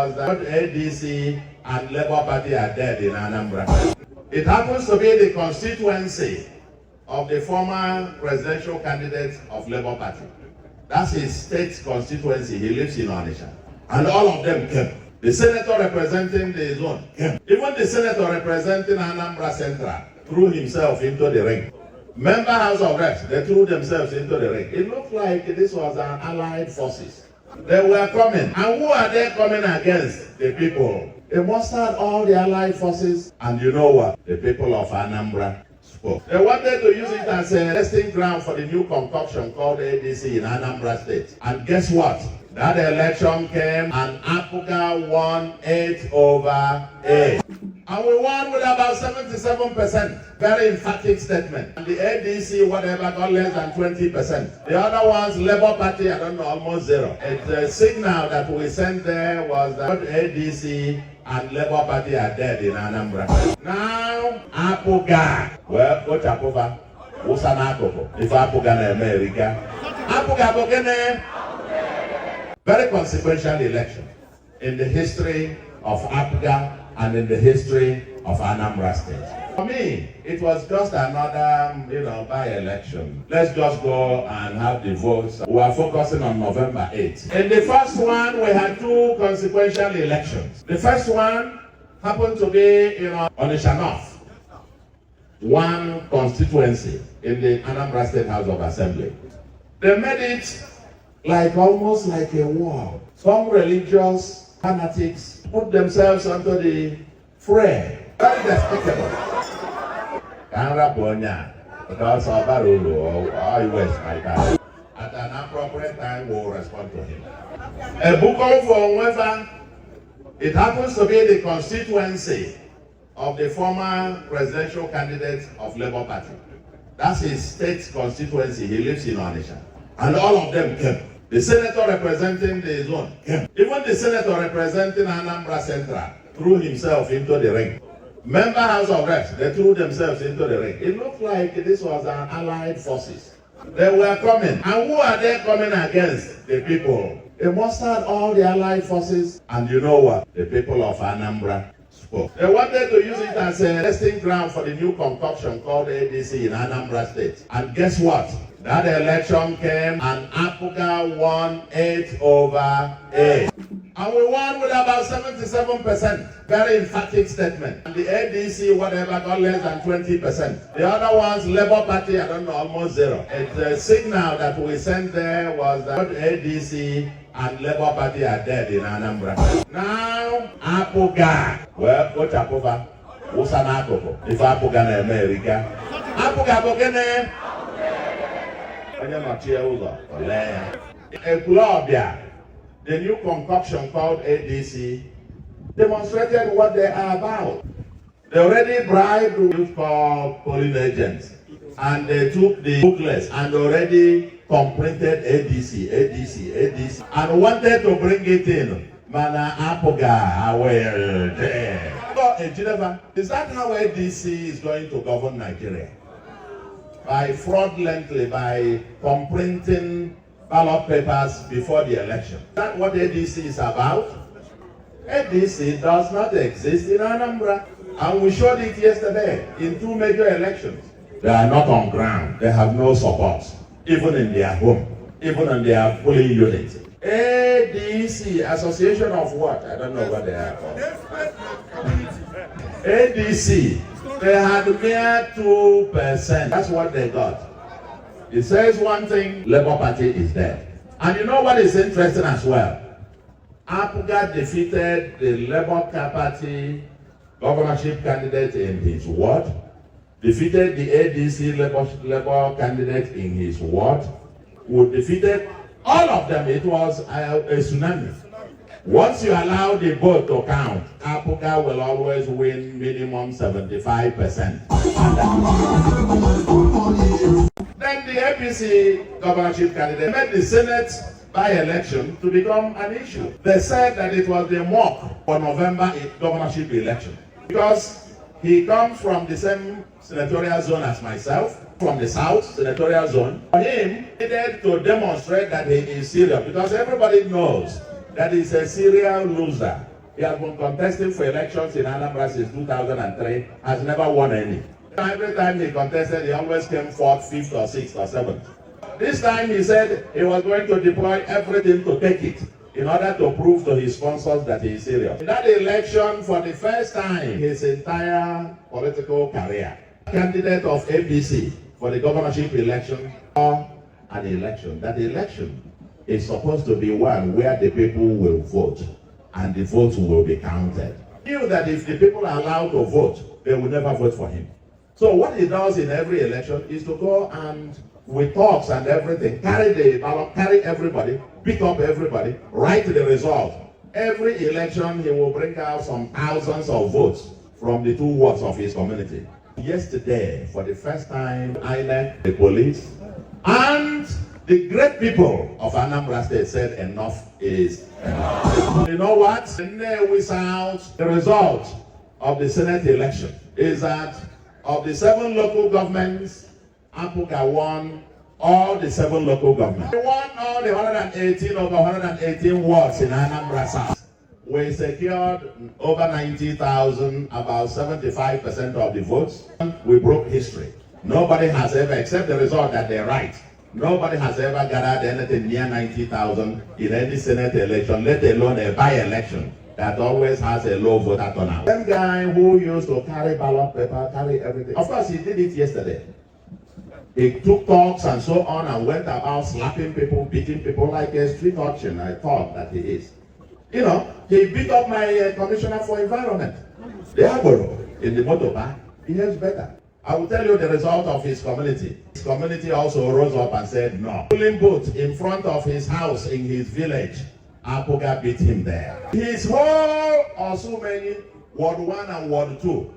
was that ADC and Labour Party are dead in Anambra. It happens to be the constituency of the former presidential candidate of Labour Party. That's his state constituency. He lives in Onitsha. And all of them came. The senator representing the zone came. Even the senator representing Anambra Central threw himself into the ring. Member House of Reps, they threw themselves into the ring. It looked like this was an allied forces. They were coming. And who are they coming against? The people. They mustered all the allied forces. And you know what? The people of Anambra spoke. They wanted to use it as a testing ground for the new concoction called ADC in Anambra State. And guess what? That election came and Apuga won 8/8. And we won with about 77%. Very emphatic statement. And the ADC, whatever, got less than 20%. The other ones, Labour Party, I don't know, almost zero. The signal that we sent there was that ADC and Labour Party are dead in Anambra. Now, Apuga. Well, what's Apuga? What's an Apuga? If Apuga in America. Apuga, Bogene. Very consequential election in the history of Apuga and in the history of Anambra State. For me, it was just another, by-election. Let's just go and have the votes. We are focusing on November 8th. In the first one, we had two consequential elections. The first one happened to be, Onitsha North, one constituency in the Anambra State House of Assembly. They made it almost like a war. Some religious fanatics put themselves onto the fray. Very despicable. Because at an appropriate time, we'll respond to him. A book of it happens to be the constituency of the former presidential candidate of Labour Party. That's his state constituency. He lives in Onitsha. And all of them came. The senator representing the zone came. Even the senator representing Anambra Central threw himself into the ring. Member House of Reps, they threw themselves into the ring. It looked like this was an allied forces. They were coming. And who are they coming against? The people. They mustered all the allied forces. And you know what? The people of Anambra spoke. They wanted to use it as a testing ground for the new concoction called ADC in Anambra State. And guess what? That election came and Apuga won 8/8. And we won with about 77%. Very emphatic statement. And the ADC, whatever, got less than 20%. The other ones, Labour Party, I don't know, almost zero. The signal that we sent there was that ADC and Labour Party are dead in Anambra. Now, Apuga. Well, what's Apuga? What's an Apuga? If Apuga in America. Apuga, Bogene. The new concoction called ADC demonstrated what they are about. They already bribed the youth called polling agents, and they took the booklets and already completed ADC, and wanted to bring it in. Mana Apuga, is that how ADC is going to govern Nigeria? By fraudulently, by comprinting ballot papers before the election. Is that what ADC is about? ADC does not exist in Anambra. And we showed it yesterday in two major elections. They are not on ground. They have no support, even in their home, even in their polling unit. ADC, Association of what? I don't know what they are called. ADC, they had mere 2%. That's what they got. It says one thing, Labour Party is dead. And you know what is interesting as well? Apuga defeated the Labour Party governorship candidate in his ward, defeated the ADC Labour candidate in his ward, who defeated all of them. It was a tsunami. Once you allow the vote to count, Apuga will always win minimum 75%. Then the APC governorship candidate made the Senate by-election to become an issue. They said that it was the mock for November governorship election. Because he comes from the same senatorial zone as myself, from the South senatorial zone. For him, he needed to demonstrate that he is serious, because everybody knows that he's a serial loser. He has been contesting for elections in Anambra since 2003, has never won any. Every time he contested, he always came fourth, fifth, or sixth, or seventh. This time he said he was going to deploy everything to take it in order to prove to his sponsors that he is serious. In that election, for the first time in his entire political career, candidate of APC for the governorship election, an election. That election is supposed to be one where the people will vote and the votes will be counted. He knew that if the people are allowed to vote, they will never vote for him. So what he does in every election is to go and with talks and everything, carry the ballot, carry everybody, pick up everybody, write the result. Every election he will bring out some thousands of votes from the 2 wards of his community. Yesterday, for the first time, INEC, the police, and the great people of Anambra State said enough is enough. You know what? The result of the Senate election is that of the 7 local governments, Apuga won all the 7 local governments. We won all the 118 over 118 wards in Anambra South. We secured over 90,000, about 75% of the votes. We broke history. Nobody has ever, except the result that they write, nobody has ever gathered anything near 90,000 in any Senate election, let alone a by-election that always has a low voter turnout. Same guy who used to carry ballot paper, carry everything. Of course, he did it yesterday. He took talks and so on and went about slapping people, beating people like a street urchin, I thought that he is. You know, he beat up my commissioner for environment. The Agboro in the motor park, he hears better. I will tell you the result of his community. His community also rose up and said no. Polling booth in front of his house in his village, Apuga beat him there. His whole or so many Ward 1 and Ward 2,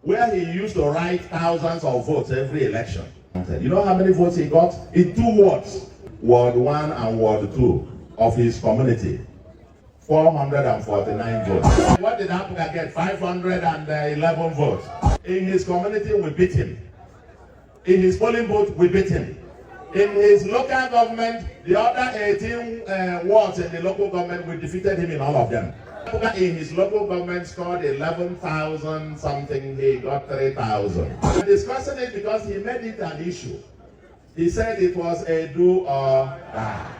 where he used to write thousands of votes every election. You know how many votes he got? In 2 wards, Ward 1 and Ward 2 of his community. 449 votes. What did Apuga get? 511 votes. In his community, we beat him. In his polling booth, we beat him. In his local government, the other 18 wards in the local government, we defeated him in all of them. Apuga in his local government scored 11,000 something, he got 3,000. I'm discussing it because he made it an issue. He said it was a do or die.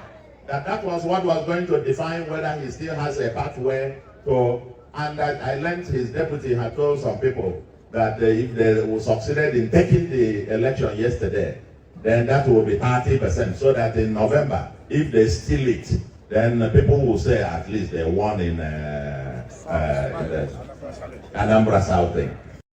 That was what was going to define whether he still has a pathway to, and that I learned his deputy had told some people that if they succeeded in taking the election yesterday, then that will be 30%, so that in November, if they steal it, then people will say at least they won in the Anambra South thing.